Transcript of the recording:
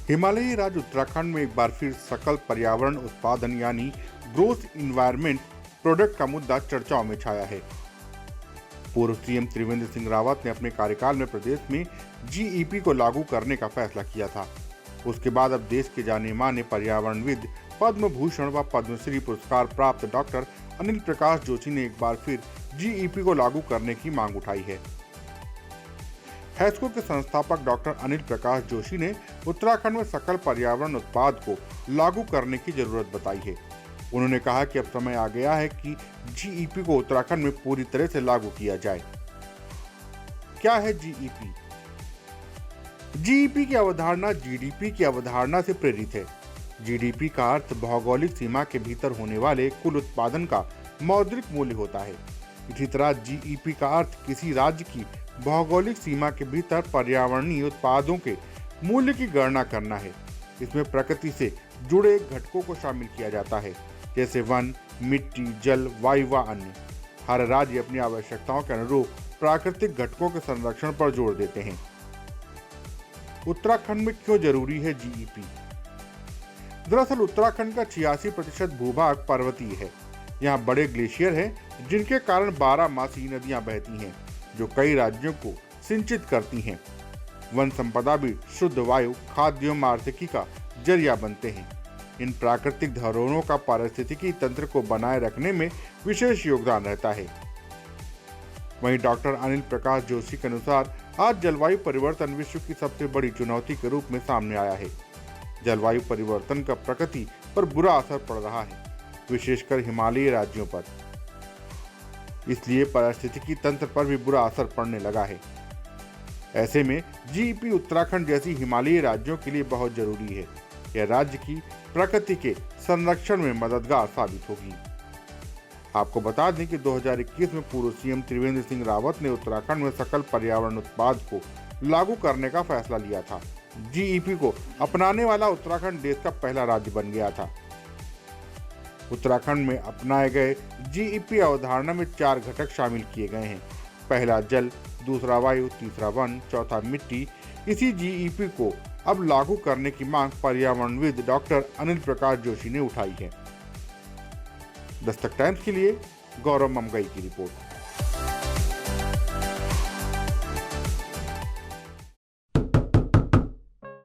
हिमालयी राज्य उत्तराखंड में एक बार फिर सकल पर्यावरण उत्पादन यानी ग्रोस इन्वायरमेंट प्रोडक्ट का मुद्दा चर्चाओं में छाया है। पूर्व सीएम त्रिवेंद्र सिंह रावत ने अपने कार्यकाल में प्रदेश में जीईपी को लागू करने का फैसला किया था। उसके बाद अब देश के जाने माने पर्यावरणविद, पद्म भूषण व पद्मश्री पुरस्कार प्राप्त डॉक्टर अनिल प्रकाश जोशी ने एक बार फिर जीईपी को लागू करने की मांग उठाई है। हैस्को के संस्थापक डॉक्टर अनिल प्रकाश जोशी ने उत्तराखंड में सकल पर्यावरण उत्पाद को लागू करने की जरूरत बताई है। उन्होंने कहा कि अब समय आ गया है कि जीईपी को उत्तराखंड में पूरी तरह से लागू किया जाए। क्या है जीईपी? जीईपी की अवधारणा जीडीपी की अवधारणा से प्रेरित है। जीडीपी का अर्थ भौगोलिक सीमा के भीतर होने वाले कुल उत्पादन का मौद्रिक मूल्य होता है। इसी तरह जीईपी का अर्थ किसी राज्य की भौगोलिक सीमा के भीतर पर्यावरणीय उत्पादों के मूल्य की गणना करना है। इसमें प्रकृति से जुड़े घटकों को शामिल किया जाता है, जैसे वन, मिट्टी, जल, वायु व अन्य। हर राज्य अपनी आवश्यकताओं के अनुरूप प्राकृतिक घटकों के संरक्षण पर जोर देते हैं। उत्तराखंड में क्यों जरूरी है जीईपी? दरअसल उत्तराखंड का 86% भूभाग पर्वतीय है। यहाँ बड़े ग्लेशियर हैं, जिनके कारण 12मासी नदियां बहती हैं, जो कई राज्यों को सिंचित करती हैं। वन संपदा भी शुद्ध वायु, खाद्य एवं आर्थिकी का जरिया बनते हैं। इन प्राकृतिक धरोहरों का पारिस्थितिकी तंत्र को बनाए रखने में विशेष योगदान रहता है। वहीं डॉक्टर अनिल प्रकाश जोशी के अनुसार आज जलवायु परिवर्तन विश्व की सबसे बड़ी चुनौती के रूप में सामने आया है। जलवायु परिवर्तन का प्रकृति पर बुरा असर पड़ रहा है, विशेषकर हिमालयी राज्यों पर। इसलिए पारिस्थितिकी तंत्र पर भी बुरा असर पड़ने लगा है। ऐसे में जीईपी उत्तराखंड जैसी हिमालयी राज्यों के लिए बहुत जरूरी है। यह राज्य की प्रकृति के संरक्षण में मददगार साबित होगी। आपको बता दें कि 2021 में पूर्व सीएम त्रिवेंद्र सिंह रावत ने उत्तराखंड में सकल पर्यावरण उत्पाद को लागू करने का फैसला लिया था। जीईपी को अपनाने वाला उत्तराखंड देश का पहला राज्य बन गया था। उत्तराखंड में अपनाए गए जीईपी अवधारणा में 4 घटक शामिल किए गए हैं। पहला जल, दूसरा वायु, तीसरा वन, चौथा मिट्टी। इसी जीईपी को अब लागू करने की मांग पर्यावरणविद डॉक्टर अनिल प्रकाश जोशी ने उठाई है। दस्तक टाइम्स के लिए गौरव ममगई की रिपोर्ट।